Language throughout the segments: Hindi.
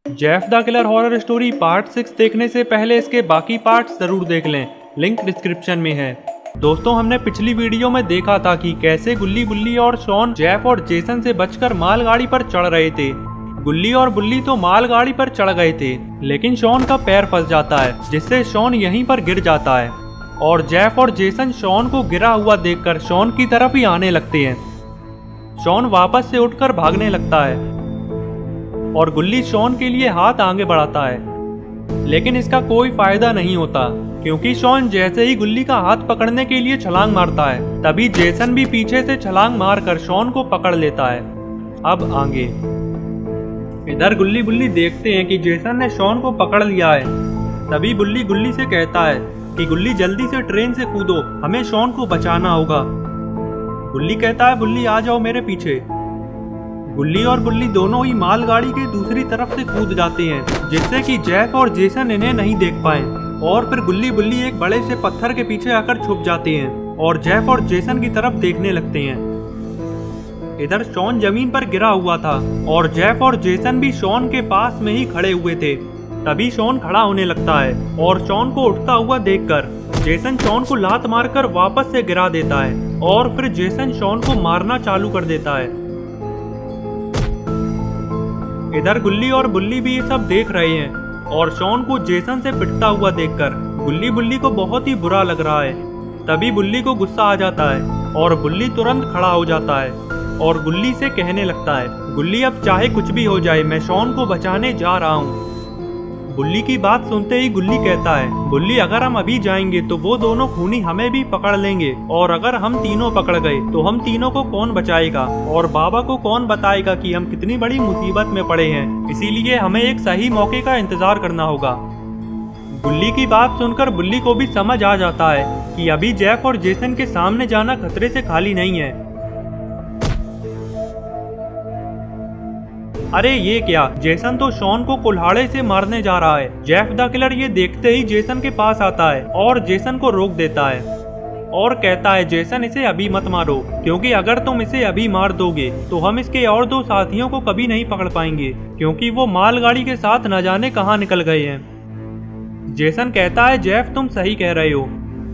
Jeff the killer horror story part 6 देखने से पहले इसके बाकी पार्ट्स जरूर देख लें, लिंक डिस्क्रिप्शन में है। दोस्तों, हमने पिछली वीडियो में देखा था कि कैसे गुल्ली बुल्ली और शॉन जेफ और जेसन से बचकर मालगाड़ी पर चढ़ रहे थे। गुल्ली और बुल्ली तो मालगाड़ी पर चढ़ गए थे, लेकिन शॉन का पैर फंस जाता है, जिससे शॉन यहीं पर गिर जाता है और जेफ और जेसन शॉन को गिरा हुआ देखकर शॉन की तरफ ही आने लगते हैं। शॉन वापस से उठकर भागने लगता है और गुल्ली शॉन के लिए हाथ आगे बढ़ाता है, लेकिन इसका कोई फायदा नहीं होता क्योंकि शॉन जैसे ही गुल्ली का हाथ पकड़ने के लिए छलांग मारता है, तभी जेसन भी पीछे से छलांग मारकर शॉन को पकड़ लेता है। अब आगे इधर गुल्ली बुल्ली देखते हैं कि जेसन ने शॉन को पकड़ लिया है। तभी बुल्ली गुल्ली से कहता है कि गुल्ली जल्दी से ट्रेन से कूदो, हमें शॉन को बचाना होगा। गुल्ली कहता है बुल्ली आ जाओ मेरे पीछे। गुल्ली और बुल्ली दोनों ही मालगाड़ी के दूसरी तरफ से कूद जाते हैं, जिससे कि जेफ और जेसन इन्हें नहीं देख पाए और फिर गुल्ली बुल्ली एक बड़े से पत्थर के पीछे आकर छुप जाते हैं और जेफ और जेसन की तरफ देखने लगते हैं। इधर शॉन जमीन पर गिरा हुआ था और जेफ और जेसन भी शॉन के पास में ही खड़े हुए थे। तभी शॉन खड़ा होने लगता है और शॉन को उठता हुआ देखकर जेसन शॉन को लात मारकर वापस से गिरा देता है और फिर जेसन शॉन को मारना चालू कर देता है। इधर गुल्ली और बुल्ली भी ये सब देख रहे हैं और शॉन को जेसन से पिटता हुआ देखकर गुल्ली बुल्ली को बहुत ही बुरा लग रहा है। तभी बुल्ली को गुस्सा आ जाता है और बुल्ली तुरंत खड़ा हो जाता है और गुल्ली से कहने लगता है गुल्ली अब चाहे कुछ भी हो जाए, मैं शॉन को बचाने जा रहा हूँ। बुल्ली की बात सुनते ही गुल्ली कहता है बुल्ली अगर हम अभी जाएंगे तो वो दोनों खूनी हमें भी पकड़ लेंगे और अगर हम तीनों पकड़ गए तो हम तीनों को कौन बचाएगा और बाबा को कौन बताएगा कि हम कितनी बड़ी मुसीबत में पड़े हैं। इसीलिए हमें एक सही मौके का इंतजार करना होगा। गुल्ली की बात सुनकर बुल्ली को भी समझ आ जाता है कि अभी जेफ और जेसन के सामने जाना खतरे से खाली नहीं है। अरे ये क्या, जेसन तो शॉन को कुल्हाड़े से मारने जा रहा है। जेफ द किलर ये देखते ही जेसन के पास आता है और जेसन को रोक देता है और कहता है जेसन इसे अभी मत मारो, क्योंकि अगर तुम इसे अभी मार दोगे तो हम इसके और दो साथियों को कभी नहीं पकड़ पाएंगे, क्योंकि वो मालगाड़ी के साथ न जाने कहाँ निकल गए हैं। जेसन कहता है जेफ तुम सही कह रहे हो,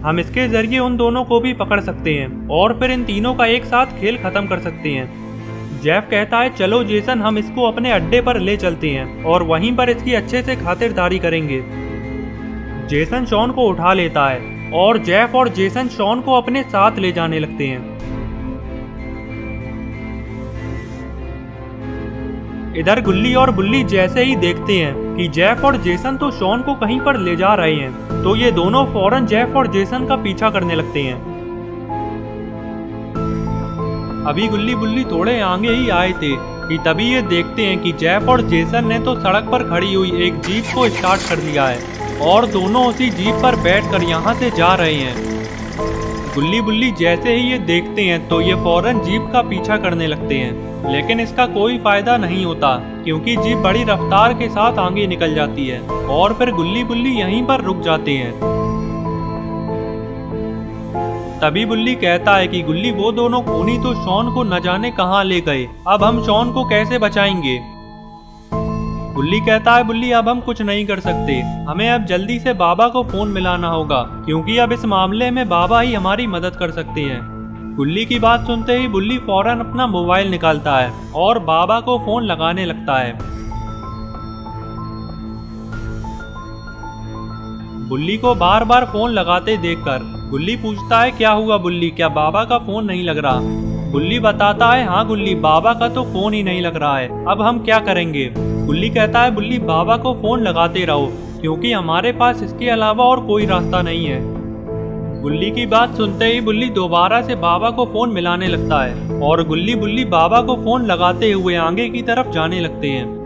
हम इसके जरिए उन दोनों को भी पकड़ सकते हैं और फिर इन तीनों का एक साथ खेल खत्म कर सकते हैं। जेफ कहता है चलो जेसन हम इसको अपने अड्डे पर ले चलते हैं और वहीं पर इसकी अच्छे से खातिरदारी करेंगे। जेसन शॉन को उठा लेता है और जेफ और जेसन शॉन को अपने साथ ले जाने लगते हैं। इधर गुल्ली और बुल्ली जैसे ही देखते हैं कि जेफ और जेसन तो शॉन को कहीं पर ले जा रहे हैं, तो ये दोनों फौरन जेफ और जेसन का पीछा करने लगते हैं। अभी गुल्ली बुल्ली थोड़े आगे ही आए थे कि तभी ये देखते हैं कि जेफ और जेसन ने तो सड़क पर खड़ी हुई एक जीप को स्टार्ट कर दिया है और दोनों उसी जीप पर बैठकर यहाँ से जा रहे हैं। गुल्ली बुल्ली जैसे ही ये देखते हैं तो ये फौरन जीप का पीछा करने लगते हैं, लेकिन इसका कोई फायदा नहीं होता क्योंकि जीप बड़ी रफ्तार के साथ आगे निकल जाती है और फिर गुल्ली बुल्ली यहीं पर रुक जाते हैं। तभी बुल्ली कहता है कि गुल्ली वो दोनों खूनी तो शॉन को न जाने कहां ले गए, अब हम शॉन को कैसे बचाएंगे। गुल्ली कहता है बुल्ली अब हम कुछ नहीं कर सकते, हमें अब जल्दी से बाबा को फोन मिलाना होगा, क्योंकि अब इस मामले में बाबा ही हमारी मदद कर सकते हैं। गुल्ली की बात सुनते ही बुल्ली फौरन अपना मोबाइल निकालता है और बाबा को फोन लगाने लगता है। बुल्ली को बार बार फोन लगाते देखकर गुल्ली पूछता है क्या हुआ बुल्ली, क्या बाबा का फोन नहीं लग रहा। गुल्ली बताता है हाँ गुल्ली, बाबा का तो फोन ही नहीं लग रहा है, अब हम क्या करेंगे। गुल्ली कहता है बुल्ली बाबा को फोन लगाते रहो, क्योंकि हमारे पास इसके अलावा और कोई रास्ता नहीं है। गुल्ली की बात सुनते ही बुल्ली दोबारा से बाबा को फोन मिलाने लगता है और गुल्ली बुल्ली बाबा को फोन लगाते हुए आगे की तरफ जाने लगते हैं।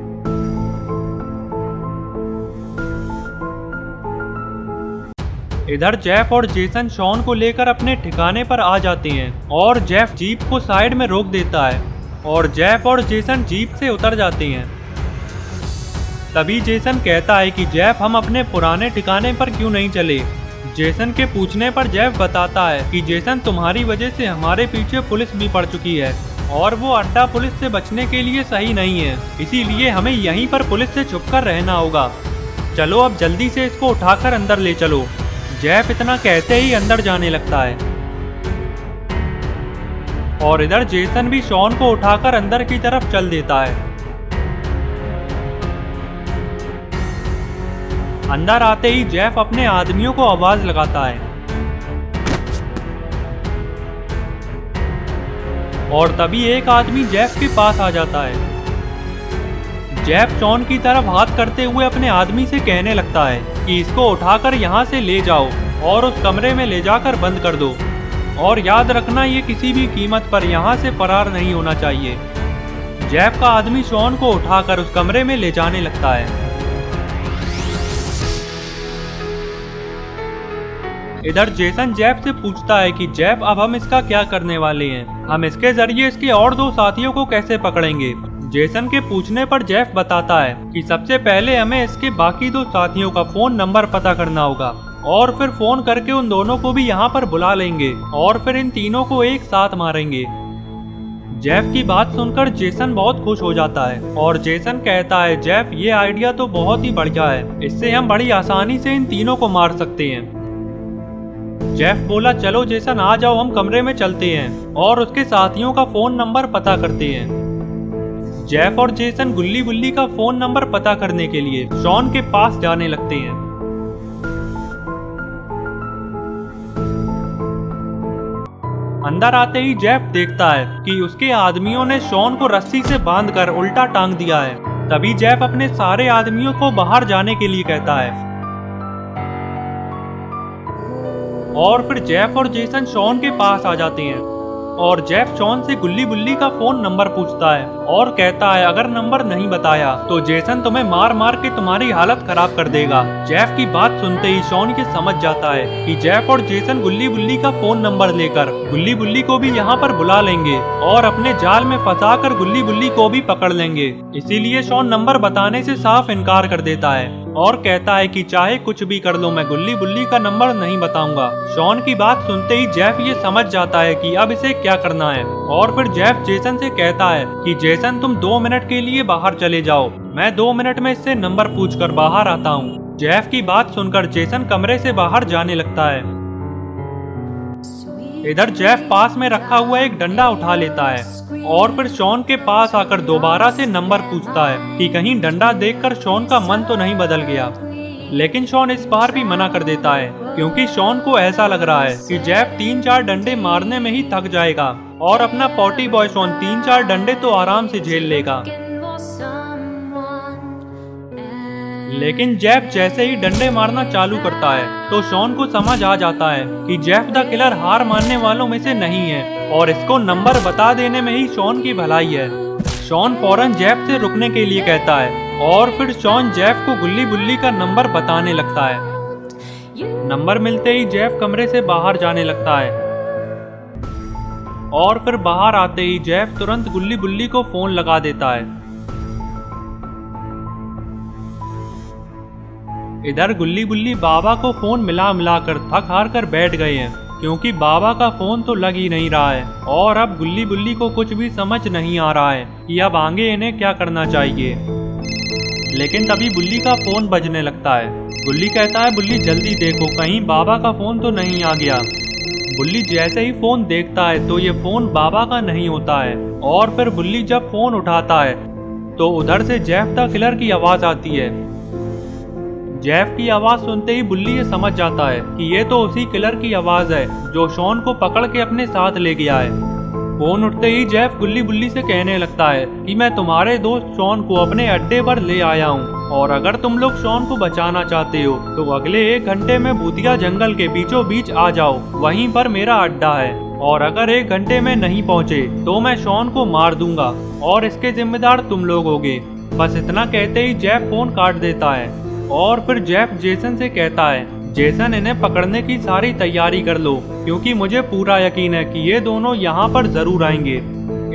इधर जेफ और जेसन शॉन को लेकर अपने ठिकाने पर आ जाते हैं और जेफ जीप को साइड में रोक देता है और जेफ और जेसन जीप से उतर जाते हैं। तभी जेसन कहता है कि जेफ हम अपने पुराने ठिकाने पर क्यों नहीं चले। जेसन के पूछने पर जेफ बताता है कि जेसन तुम्हारी वजह से हमारे पीछे पुलिस भी पड़ चुकी है और वो अड्डा पुलिस से बचने के लिए सही नहीं है, इसीलिए हमें यहीं पर पुलिस से छुपकर रहना होगा। चलो अब जल्दी से इसको उठाकर अंदर ले चलो। जेफ इतना कहते ही अंदर जाने लगता है और इधर जेसन भी शॉन को उठाकर अंदर की तरफ चल देता है। अंदर आते ही जेफ अपने आदमियों को आवाज लगाता है और तभी एक आदमी जेफ के पास आ जाता है। जेफ शॉन की तरफ हाथ करते हुए अपने आदमी से कहने लगता है कि इसको उठाकर यहाँ से ले जाओ और उस कमरे में ले जाकर बंद कर दो, और याद रखना ये किसी भी कीमत पर यहाँ से फरार नहीं होना चाहिए। जेफ का आदमी शॉन को उठाकर उस कमरे में ले जाने लगता है। इधर जेसन जेफ से पूछता है कि जेफ अब हम इसका क्या करने वाले हैं, हम इसके जरिए इसके और 2 साथियों को कैसे पकड़ेंगे। जेसन के पूछने पर जेफ बताता है कि सबसे पहले हमें इसके बाकी 2 साथियों का फोन नंबर पता करना होगा और फिर फोन करके उन दोनों को भी यहाँ पर बुला लेंगे और फिर इन तीनों को एक साथ मारेंगे। जेफ की बात सुनकर जेसन बहुत खुश हो जाता है और जेसन कहता है जेफ ये आइडिया तो बहुत ही बढ़िया है, इससे हम बड़ी आसानी से इन तीनों को मार सकते हैं। जेफ बोला चलो जेसन आ जाओ, हम कमरे में चलते हैं और उसके साथियों का फोन नंबर पता करते हैं। जेफ और जेसन गुल्ली गुल्ली का फोन नंबर पता करने के लिए शॉन के पास जाने लगते हैं। अंदर आते ही जेफ देखता है कि उसके आदमियों ने शॉन को रस्सी से बांधकर उल्टा टांग दिया है। तभी जेफ अपने सारे आदमियों को बाहर जाने के लिए कहता है और फिर जेफ और जेसन शॉन के पास आ जाते हैं और जेफ शॉन से गुल्ली गुल्ली का फोन नंबर पूछता है और कहता है अगर नंबर नहीं बताया तो जेसन तुम्हें मार मार के तुम्हारी हालत खराब कर देगा। जेफ की बात सुनते ही शॉन ये समझ जाता है कि जेफ और जेसन गुल्ली गुल्ली का फोन नंबर लेकर गुल्ली गुल्ली को भी यहाँ पर बुला लेंगे और अपने जाल में फंसाकर गुल्ली गुल्ली को भी पकड़ लेंगे। इसीलिए शॉन नंबर बताने से साफ इनकार कर देता है और कहता है कि चाहे कुछ भी कर लो, मैं गुल्ली गुल्ली का नंबर नहीं बताऊंगा। शॉन की बात सुनते ही जेफ ये समझ जाता है कि अब इसे क्या करना है और फिर जेफ जेसन से कहता है कि जेसन तुम 2 मिनट के लिए बाहर चले जाओ, मैं 2 मिनट में इससे नंबर पूछकर बाहर आता हूँ। जेफ की बात सुनकर जेसन कमरे से बाहर जाने लगता है। इधर जेफ पास में रखा हुआ एक डंडा उठा लेता है और फिर शॉन के पास आकर दोबारा से नंबर पूछता है कि कहीं डंडा देखकर शॉन का मन तो नहीं बदल गया। लेकिन शॉन इस बार भी मना कर देता है क्योंकि शॉन को ऐसा लग रहा है कि जेफ 3-4 डंडे मारने में ही थक जाएगा और अपना पॉटी बॉय शॉन 3-4 डंडे तो आराम से झेल लेगा। लेकिन जेफ जैसे ही डंडे मारना चालू करता है तो शॉन को समझ आ जाता है कि जेफ द किलर हार मानने वालों में से नहीं है और इसको नंबर बता देने में ही शॉन की भलाई है। शॉन फौरन जेफ से रुकने के लिए कहता है और फिर शॉन जेफ को गुल्ली गुल्ली का नंबर बताने लगता है। नंबर मिलते ही जेफ कमरे से बाहर जाने लगता है और फिर बाहर आते ही जेफ तुरंत गुल्ली गुल्ली को फोन लगा देता है। इधर गुल्ली गुल्ली बाबा को फोन मिला मिलाकर थक हार कर बैठ गए हैं क्योंकि बाबा का फोन तो लग ही नहीं रहा है और अब गुल्ली गुल्ली को कुछ भी समझ नहीं आ रहा है कि अब आगे इन्हें क्या करना चाहिए। लेकिन तभी बुल्ली का फोन बजने लगता है। गुल्ली कहता है बुल्ली जल्दी देखो कहीं बाबा का फोन तो नहीं आ गया। बुल्ली जैसे ही फोन देखता है तो ये फोन बाबा का नहीं होता है और फिर बुल्ली जब फोन उठाता है तो उधर से जेफ द किलर की आवाज आती है। जेफ की आवाज सुनते ही बुल्ली ये समझ जाता है कि ये तो उसी किलर की आवाज है जो शॉन को पकड़ के अपने साथ ले गया है। फोन उठते ही जेफ गुल्ली बुल्ली से कहने लगता है कि मैं तुम्हारे दोस्त शॉन को अपने अड्डे पर ले आया हूँ और अगर तुम लोग शॉन को बचाना चाहते हो तो अगले 1 घंटे में भूतिया जंगल के बीचों बीच आ जाओ, वहीं पर मेरा अड्डा है और अगर 1 घंटे में नहीं पहुँचे तो मैं शॉन को मार दूंगा और इसके जिम्मेदार तुम लोग होगे। बस इतना कहते ही जेफ फोन काट देता है और फिर जेफ जेसन से कहता है जेसन इन्हें पकड़ने की सारी तैयारी कर लो क्योंकि मुझे पूरा यकीन है कि ये दोनों यहाँ पर जरूर आएंगे।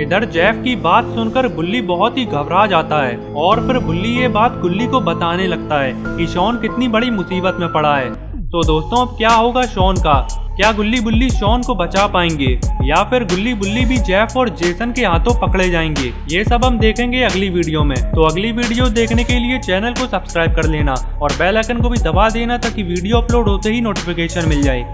इधर जेफ की बात सुनकर बुल्ली बहुत ही घबरा जाता है और फिर बुल्ली ये बात गुल्ली को बताने लगता है कि शॉन कितनी बड़ी मुसीबत में पड़ा है। तो दोस्तों अब क्या होगा शॉन का? क्या गुल्ली बुल्ली शॉन को बचा पाएंगे या फिर गुल्ली बुल्ली भी जेफ और जेसन के हाथों पकड़े जाएंगे? ये सब हम देखेंगे अगली वीडियो में। तो अगली वीडियो देखने के लिए चैनल को सब्सक्राइब कर लेना और बेल आइकन को भी दबा देना ताकि वीडियो अपलोड होते ही नोटिफिकेशन मिल जाए।